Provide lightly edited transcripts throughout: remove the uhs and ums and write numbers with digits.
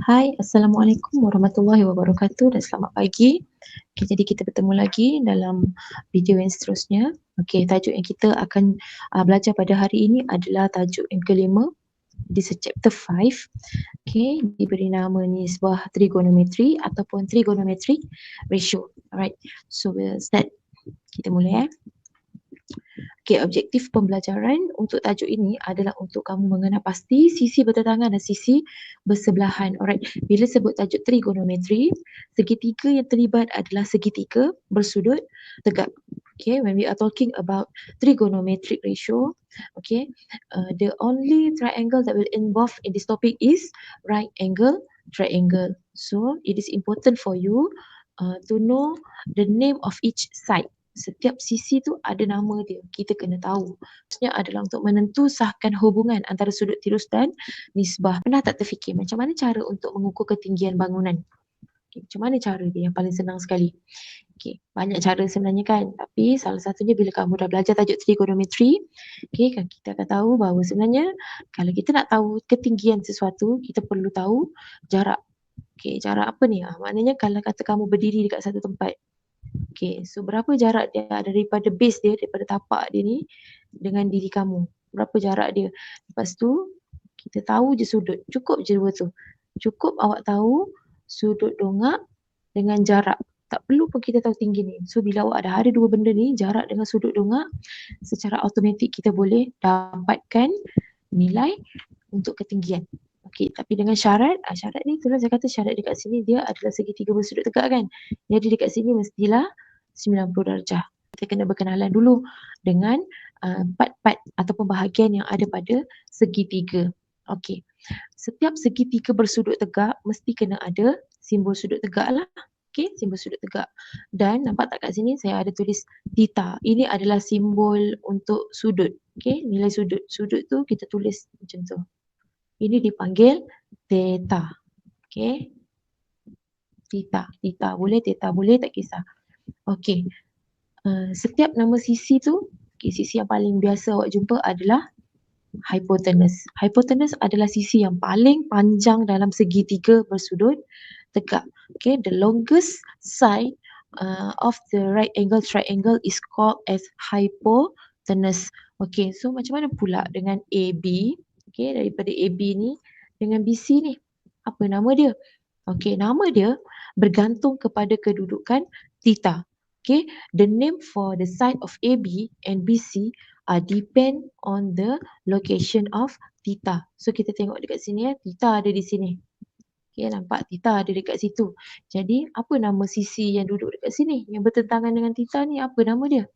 Hai, Assalamualaikum warahmatullahi wabarakatuh dan selamat pagi. Okay, jadi kita bertemu lagi dalam video yang seterusnya. Okay, tajuk yang kita akan belajar pada hari ini adalah tajuk yang kelima di chapter 5. Okay, diberi nama nisbah trigonometri ataupun trigonometric ratio. Alright, so we'll start. Kita mulai. Okay, objektif pembelajaran untuk tajuk ini adalah untuk kamu mengenal pasti sisi bertentangan dan sisi bersebelahan. Alright, bila sebut tajuk trigonometri, segitiga yang terlibat adalah segitiga bersudut tegak. Okay, when we are talking about trigonometric ratio, okay, the only triangle that will involve in this topic is right angle triangle. So, it is important for you to know the name of each side. Setiap sisi tu ada nama dia, kita kena tahu. Maksudnya adalah untuk menentu sahkan hubungan antara sudut tirus dan nisbah. Pernah tak terfikir macam mana cara untuk mengukur ketinggian bangunan? Okay, macam mana cara dia yang paling senang sekali? Okay, banyak cara sebenarnya kan, tapi salah satunya bila kamu dah belajar tajuk trigonometri, okay, kan kita akan tahu bahawa sebenarnya kalau kita nak tahu ketinggian sesuatu, kita perlu tahu jarak. Okay, jarak apa ni? Maknanya kalau kata kamu berdiri dekat satu tempat, okay, so berapa jarak dia daripada base dia, daripada tapak dia ni dengan diri kamu? Berapa jarak dia? Lepas tu, kita tahu je sudut. Cukup je dua tu. Cukup awak tahu sudut dongak dengan jarak. Tak perlu pun kita tahu tinggi ni. So, bila awak ada dua benda ni, jarak dengan sudut dongak, secara automatik kita boleh dapatkan nilai untuk ketinggian. Okey, tapi dengan syarat, syarat ni itulah saya kata syarat dekat sini dia adalah segitiga bersudut tegak kan. Jadi dekat sini mestilah 90 darjah. Kita kena berkenalan dulu dengan part-part ataupun bahagian yang ada pada segitiga. Okey. Setiap segitiga bersudut tegak mesti kena ada simbol sudut tegak lah. Okey, simbol sudut tegak. Dan nampak tak kat sini saya ada tulis theta. Ini adalah simbol untuk sudut. Okey, nilai sudut. Sudut tu kita tulis macam tu. Ini dipanggil theta. Okey. Theta boleh, theta boleh, tak kisah. Okey. Setiap nama sisi tu, sisi yang paling biasa awak jumpa adalah hypotenuse. Hypotenuse adalah sisi yang paling panjang dalam segitiga bersudut tegak. Okay, the longest side of the right angle triangle is called as hypotenuse. Okay, so macam mana pula dengan AB? Okay, daripada AB ni dengan BC ni, apa nama dia? Okay, nama dia bergantung kepada kedudukan theta. Okay, the name for the side of AB and BC depend on the location of theta. So kita tengok dekat sini theta ada di sini. Okay, nampak theta ada dekat situ. Jadi apa nama sisi yang duduk dekat sini yang bertentangan dengan theta ni, apa nama dia?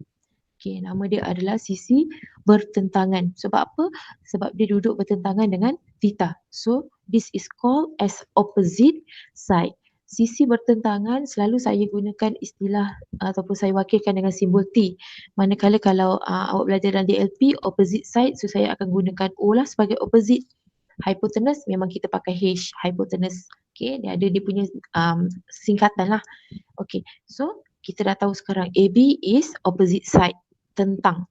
Okay, nama dia adalah sisi bertentangan. Sebab apa? Sebab dia duduk bertentangan dengan theta. So this is called as opposite side. Sisi bertentangan selalu saya gunakan istilah ataupun saya wakilkan dengan simbol T. Manakala kalau awak belajar dalam DLP, opposite side, so saya akan gunakan O lah sebagai opposite. Hypotenuse memang kita pakai H, hypotenuse. Okay, dia ada dia punya singkatan lah. Okay, so kita dah tahu sekarang AB is opposite side, tentang.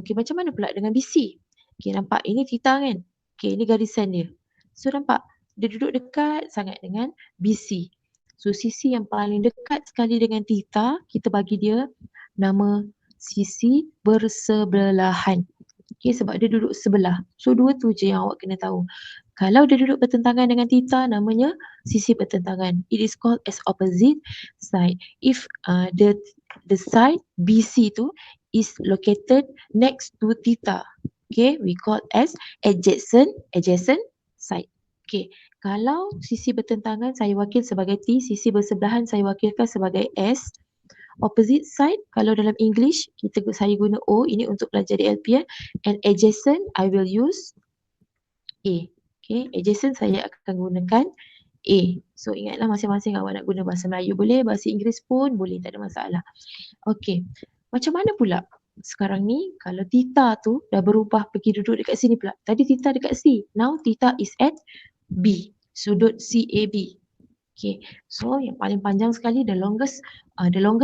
Okay, macam mana pula dengan BC? Okay, nampak ini theta kan? Okay, ini garisan dia. So nampak dia duduk dekat sangat dengan BC. So sisi yang paling dekat sekali dengan theta, kita bagi dia nama sisi bersebelahan. Okay, sebab dia duduk sebelah. So dua tu je yang awak kena tahu. Kalau dia duduk bertentangan dengan theta, namanya sisi bertentangan. It is called as opposite side. If the side BC tu is located next to theta, okay, we call as adjacent side. Okay, kalau sisi bertentangan saya wakil sebagai T, sisi bersebelahan saya wakilkan sebagai S. Opposite side, kalau dalam English saya guna O, ini untuk belajar DLP ya. And adjacent I will use A. Okay, adjacent saya akan gunakan A. So ingatlah masing-masing awak nak guna bahasa Melayu boleh, bahasa Inggeris pun boleh, tak ada masalah. Okay, macam mana pula sekarang ni kalau theta tu dah berubah pergi duduk dekat sini pula. Tadi theta dekat C, now theta is at B, sudut CAB. Okay, so yang paling panjang sekali, the longest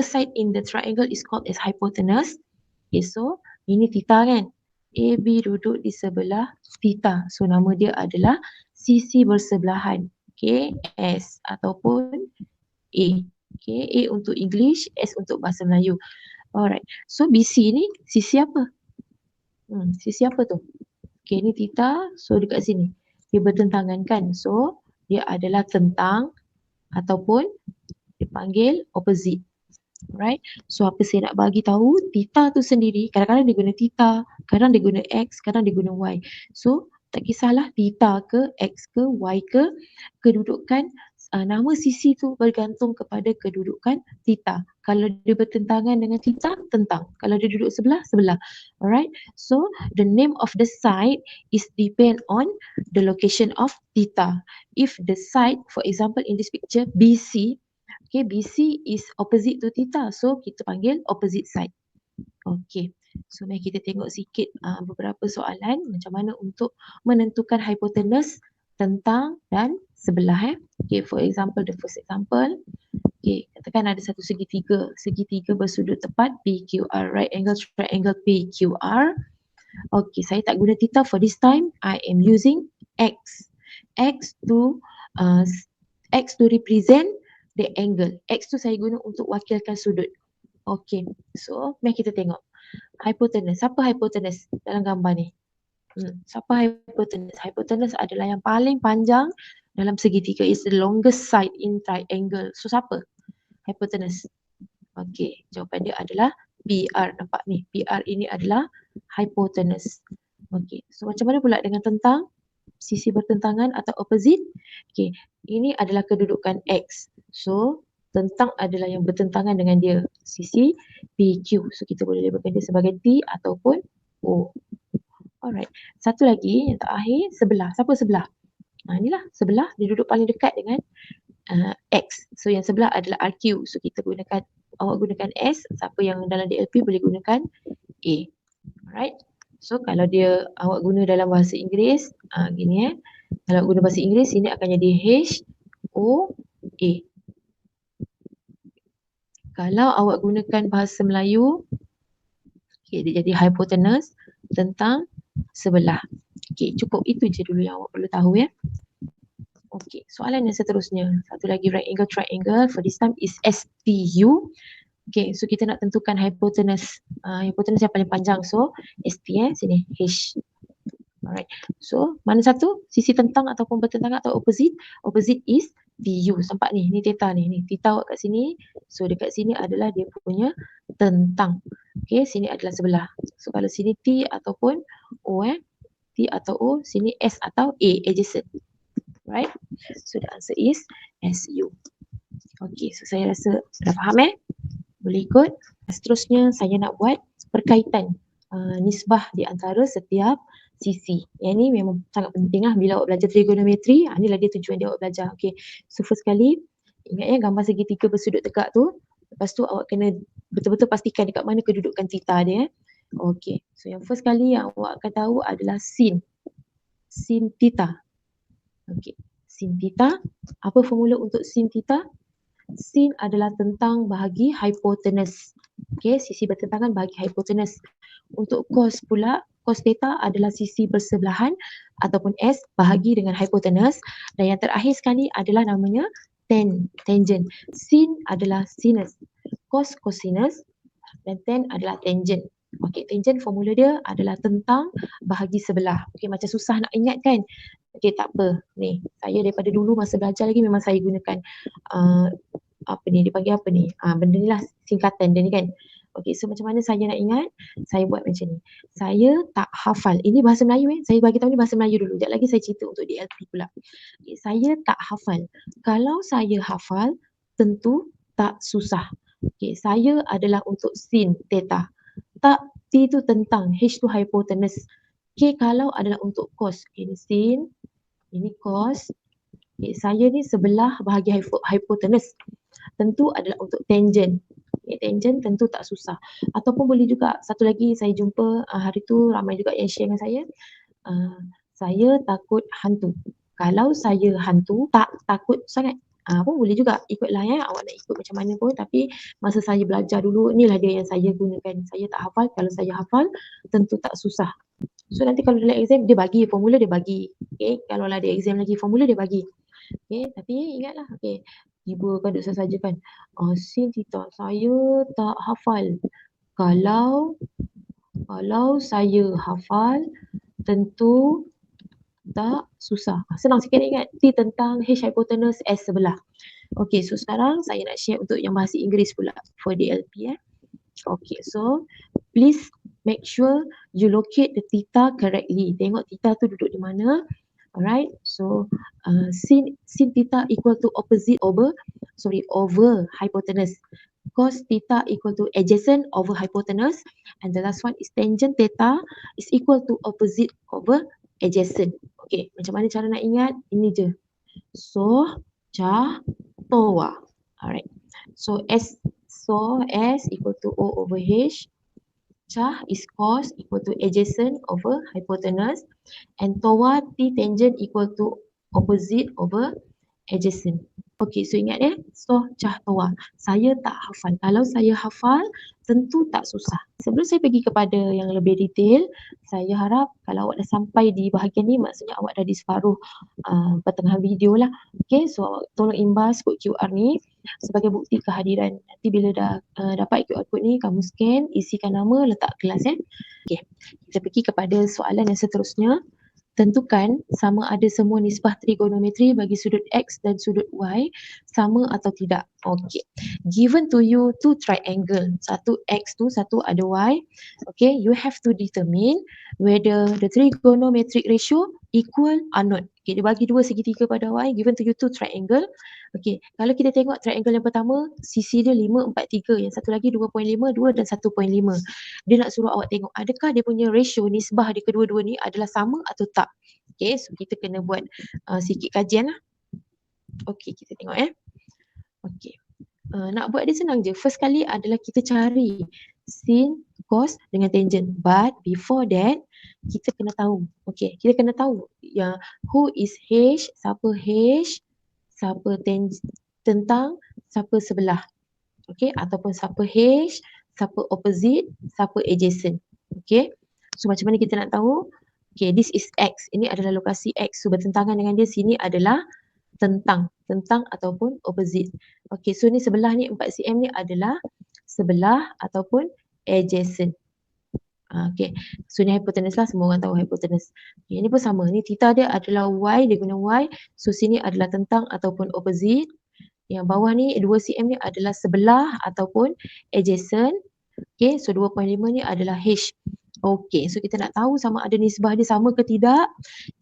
side in the triangle is called as hypotenuse. Okay, so ini theta kan? AB duduk di sebelah theta. So nama dia adalah sisi bersebelahan. Okay, S ataupun A. Okay, A untuk English, S untuk Bahasa Melayu. Alright, so BC ni sisi apa? Sisi apa tu? Okay, ni theta, so dekat sini. Dia bertentangan kan? So, dia adalah tentang ataupun dipanggil opposite. Right? So apa saya nak bagi tahu, theta tu sendiri, kadang-kadang dia guna theta, kadang dia guna X, kadang dia guna Y. So tak kisahlah theta ke, X ke, Y ke, kedudukan nama sisi tu bergantung kepada kedudukan theta. Kalau dia bertentangan dengan theta, tentang. Kalau dia duduk sebelah, sebelah. Alright? So the name of the side is depend on the location of theta. If the side, for example in this picture, BC, okay, BC is opposite to theta. So, kita panggil opposite side. Okay. So, mari kita tengok sikit beberapa soalan macam mana untuk menentukan hypotenuse, tentang dan sebelah. Okay, for example, the first example. Okay, katakan ada satu segitiga. Segitiga bersudut tepat PQR, right angle triangle PQR. Okay, saya tak guna theta for this time. I am using X. X to represent the angle. X tu saya guna untuk wakilkan sudut. Okay, so mari kita tengok. Hypotenuse. Siapa hypotenuse dalam gambar ni? Siapa hypotenuse? Hypotenuse adalah yang paling panjang dalam segitiga. It's the longest side in triangle. So siapa? Hypotenuse. Okay, jawapan dia adalah PR. Nampak ni? PR ini adalah hypotenuse. Okay, so macam mana pula dengan tentang? Sisi bertentangan atau opposite. Okay, ini adalah kedudukan X. So, tentang adalah yang bertentangan dengan dia. Sisi PQ. So, kita boleh labelkan dia sebagai T ataupun O. Alright. Satu lagi, yang terakhir, sebelah. Siapa sebelah? Inilah sebelah. Dia duduk paling dekat dengan X. So, yang sebelah adalah RQ. So, awak gunakan S. Siapa yang dalam DLP boleh gunakan A. Alright. So kalau awak guna dalam bahasa Inggeris, gini kalau guna bahasa Inggeris, ini akan jadi HOA. Kalau awak gunakan bahasa Melayu, okay, dia jadi hypotenuse, tentang sebelah. Okay, cukup itu je dulu yang awak perlu tahu ya. Okay, soalan yang seterusnya. Satu lagi right angle triangle, for this time is STU. Okay, so kita nak tentukan hypotenuse. Hypotenuse yang paling panjang. So, ST sini, H. Alright. So, mana satu? Sisi tentang ataupun bertentangan atau opposite? Opposite is TU. Nampak ni, ni theta ni. Ni theta awak kat sini. So, dekat sini adalah dia punya tentang. Okay, sini adalah sebelah. So, kalau sini T ataupun O T atau O, sini S atau A, adjacent. Right? So, the answer is SU. Okay, so saya rasa dah faham boleh ikut. Seterusnya saya nak buat perkaitan nisbah di antara setiap sisi. Yang ni memang sangat penting bila awak belajar trigonometri. Inilah dia tujuan dia awak belajar. Okay. So first kali, ingat gambar segitiga bersudut tegak tu. Lepas tu awak kena betul-betul pastikan dekat mana kedudukan theta dia. Okay. So yang first kali yang awak akan tahu adalah sin. Sin theta. Okay. Sin theta. Apa formula untuk sin theta? Sin adalah tentang bahagi hypotenuse. Okay, sisi bertentangan bahagi hypotenuse. Untuk cos pula, cos theta adalah sisi bersebelahan ataupun S bahagi dengan hypotenuse. Dan yang terakhir sekali adalah namanya tangent. Sin adalah sinus, cos cosinus, dan tan adalah tangent. Okay, tangent formula dia adalah tentang bahagi sebelah. Okay, macam susah nak ingat kan? Okay, tak apa. Ni, saya daripada dulu masa belajar lagi memang saya gunakan apa ni, dipanggil apa ni? Benda ni lah singkatan dia ni kan. Okay, so macam mana saya nak ingat? Saya buat macam ni. Saya tak hafal. Ini bahasa Melayu Saya bagi tahu ni bahasa Melayu dulu. Sekejap lagi saya cerita untuk DLP pula. Okay, saya tak hafal. Kalau saya hafal, tentu tak susah. Okay, saya adalah untuk sin theta. Tak, T tu tentang, H tu hypotenuse. Okay, kalau adalah untuk cos. Okay, ini sin, ini cos. Okay, saya ni sebelah bahagi hypotenuse. Tentu adalah untuk tangent. Okay, tangent tentu tak susah. Ataupun boleh juga, satu lagi saya jumpa hari tu ramai juga yang share dengan saya. Saya takut hantu. Kalau saya hantu, tak takut sangat. Pun boleh juga, ikutlah awak nak ikut macam mana pun. Tapi masa saya belajar dulu, inilah dia yang saya gunakan. Saya tak hafal, kalau saya hafal, tentu tak susah. So nanti kalau dalam exam, dia bagi formula, dia bagi. Okay, kalau ada exam lagi formula, dia bagi. Okay, tapi ingatlah, okay, tiba kan duk saja kan. Sin theta, saya tak hafal. Kalau saya hafal, tentu tak susah. Senang sikit ingat. T tentang H hypotenuse S sebelah. Okay, so sekarang saya nak share untuk yang bahasa Inggeris pula for DLP. Okay, so please make sure you locate the theta correctly. Tengok theta tu duduk di mana. Alright, so sin theta equal to opposite over hypotenuse. Cos theta equal to adjacent over hypotenuse. And the last one is tangent theta is equal to opposite over adjacent. Okay, macam mana cara nak ingat? Ini je. So, toa. Alright. So S equal to O over H. Chah is cos equal to adjacent over hypotenuse. And toa T tangent equal to opposite over adjacent. Okay, so ingat so Chah toa. Saya tak hafal. Kalau saya hafal, tentu tak susah. Sebelum saya pergi kepada yang lebih detail, saya harap kalau awak dah sampai di bahagian ni, maksudnya awak dah di separuh pertengahan video lah. Okay, so tolong imbas kod QR ni sebagai bukti kehadiran. Nanti bila dah dapat QR code ni, kamu scan, isikan nama, letak kelas Okay, kita pergi kepada soalan yang seterusnya. Tentukan sama ada semua nisbah trigonometri bagi sudut X dan sudut Y sama atau tidak. Okay. Given to you two triangle, satu X tu, satu ada Y. Okay, you have to determine whether the trigonometric ratio equal or not. Okay, dia bagi dua segitiga pada Y, given to you two triangle. Okay, kalau kita tengok triangle yang pertama, sisi dia 5, 4, 3. Yang satu lagi 2.5, 2 dan 1.5. Dia nak suruh awak tengok adakah dia punya ratio nisbah di kedua-dua ni adalah sama atau tak. Okay, so kita kena buat sikit kajian lah. Okay, kita tengok Okay, nak buat dia senang je. First kali adalah kita cari sin, cos dengan tangent. But before that, kita kena tahu. Okay, kita kena tahu yang who is H, siapa H, siapa tentang, siapa sebelah. Okay, ataupun siapa H, siapa opposite, siapa adjacent. Okay, so macam mana kita nak tahu? Okay, this is X. Ini adalah lokasi X. So bertentangan dengan dia, sini adalah tentang ataupun opposite. Okay, so ni sebelah ni 4 cm ni adalah sebelah ataupun adjacent. Okay, so ni hypotenuse lah, semua orang tahu hypotenuse. Okay, ini pun sama, ni theta dia adalah Y, dia guna Y. So sini adalah tentang ataupun opposite. Yang bawah ni 2 cm ni adalah sebelah ataupun adjacent. Okay, so 2.5 ni adalah H. Okay, so kita nak tahu sama ada nisbah dia sama ke tidak,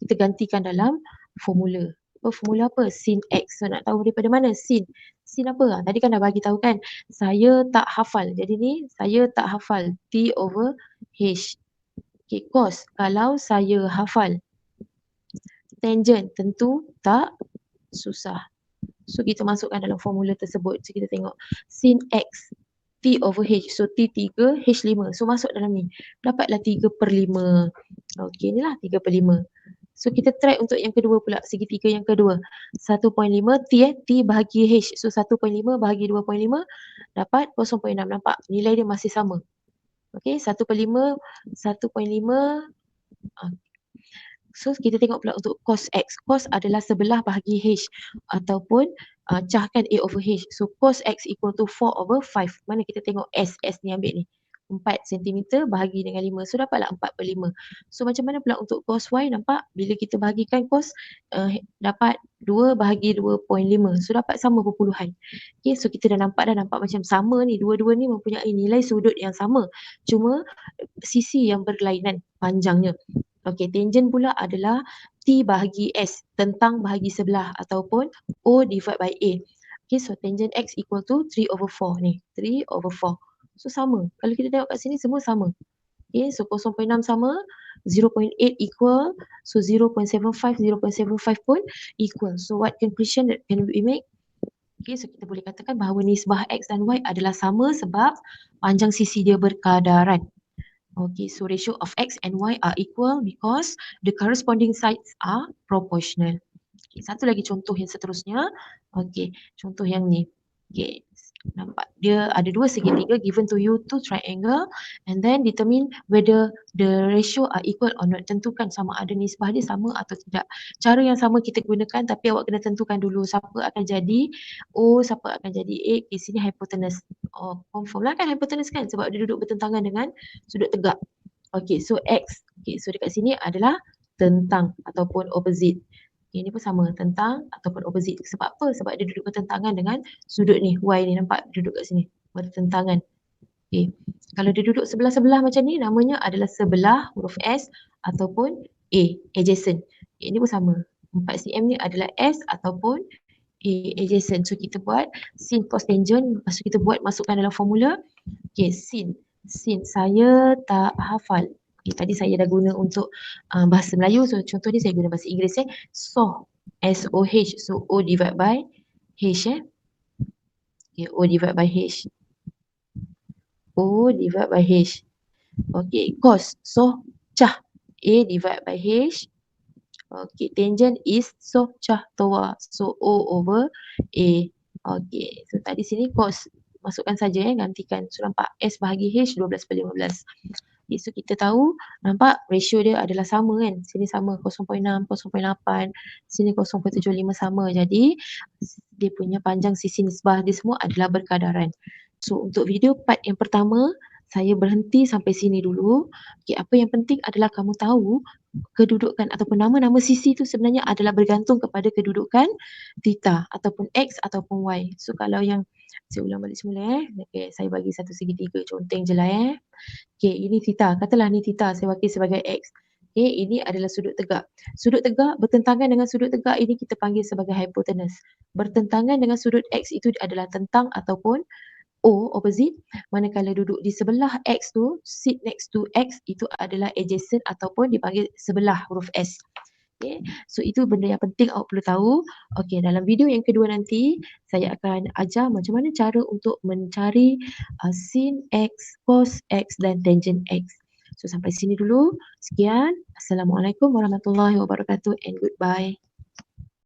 kita gantikan dalam formula. Formula apa? Sin X. So nak tahu daripada mana? Sin apa? Tadi kan dah bagi tahu kan. Saya tak hafal. Jadi ni saya tak hafal. T over H. Okay, cos. Kalau saya hafal. Tangent. Tentu tak susah. So kita masukkan dalam formula tersebut. So kita tengok. Sin X. T over H. So T3, H5. So masuk dalam ni. Dapatlah 3/5. Okay, inilah 3/5. So kita try untuk yang kedua pula, segitiga yang kedua. 1.5 T T bahagi H. So 1.5 bahagi 2.5 dapat 0.6. Nampak nilai dia masih sama. Okay, 1/5, 1.5. So kita tengok pula untuk cos X. Cos adalah sebelah bahagi H ataupun cahkan A over H. So cos X equal to 4 over 5. Mana kita tengok S ni ambil ni. 4 cm bahagi dengan 5. So dapatlah 4/5. So macam mana pula untuk cos Y? Nampak bila kita bahagikan cos dapat 2 bahagi 2.5. So dapat sama perpuluhan. Okay, so kita dah nampak macam sama ni. Dua-dua ni mempunyai nilai sudut yang sama. Cuma sisi yang berlainan panjangnya. Okay, tangent pula adalah T bahagi S, tentang bahagi sebelah ataupun O divided by A. Okay, so tangent X equal to 3 over 4 ni. 3 over 4. So sama. Kalau kita tengok kat sini semua sama. Okay, so 0.6 sama, 0.8 equal, so 0.75 pun equal. So what conclusion that can we make? Okay, so kita boleh katakan bahawa nisbah X dan Y adalah sama sebab panjang sisi dia berkadaran. Okay, so ratio of X and Y are equal because the corresponding sides are proportional. Okay, satu lagi contoh yang seterusnya. Okay, contoh yang ni. Okay, Nampak? Dia ada dua segitiga given to you two triangle and then determine whether the ratio are equal or not. Tentukan sama ada nisbah dia sama atau tidak. Cara yang sama kita gunakan tapi awak kena tentukan dulu siapa akan jadi O, siapa akan jadi A. Di sini hypotenuse. Oh, confirm lah kan hypotenuse kan sebab dia duduk bertentangan dengan sudut tegak. Okay, so X. Okay, so dekat sini adalah tentang ataupun opposite. Okay, ini pun sama, tentang ataupun opposite. Sebab apa? Sebab dia duduk bertentangan dengan sudut ni, Y ni nampak duduk kat sini, bertentangan. Okay. Kalau dia duduk sebelah-sebelah macam ni, namanya adalah sebelah huruf S ataupun A, adjacent. Okay, ini pun sama. 4 cm ni adalah S ataupun A, adjacent. So kita buat sin cos tangent, lepas tu kita buat masukkan dalam formula. Okay, sin. Sin saya tak hafal. Okay, tadi saya dah guna untuk bahasa Melayu. So contoh ni saya guna bahasa Inggeris SOH. S-O-H. So O divided by H Okay, O divided by H. O divided by H. Okay, cos. So cah. A divided by H. Okay, tangent is so cah toa. So O over A. Okay, so tadi sini cos. Masukkan saja gantikan. So nampak S bahagi H 12/15. Okay, so kita tahu nampak ratio dia adalah sama kan. Sini sama 0.6, 0.8, sini 0.75 sama. Jadi dia punya panjang sisi nisbah dia semua adalah berkadaran. So untuk video part yang pertama saya berhenti sampai sini dulu. Okay, apa yang penting adalah kamu tahu kedudukan ataupun nama-nama sisi tu sebenarnya adalah bergantung kepada kedudukan theta ataupun X ataupun Y. So kalau yang saya ulang balik semula Okay, saya bagi satu segitiga conteng je lah Okay, ini theta. Katalah ni theta, saya wakil sebagai X. Okay, ini adalah sudut tegak. Sudut tegak bertentangan dengan sudut tegak ini kita panggil sebagai hypotenuse. Bertentangan dengan sudut X itu adalah tentang ataupun O, opposite. Manakala duduk di sebelah X tu, sit next to X itu adalah adjacent ataupun dipanggil sebelah huruf S. Okay, so itu benda yang penting awak perlu tahu. Okay, dalam video yang kedua nanti saya akan ajar macam mana cara untuk mencari sin X, cos X dan tangent X. So sampai sini dulu. Sekian. Assalamualaikum warahmatullahi wabarakatuh and goodbye.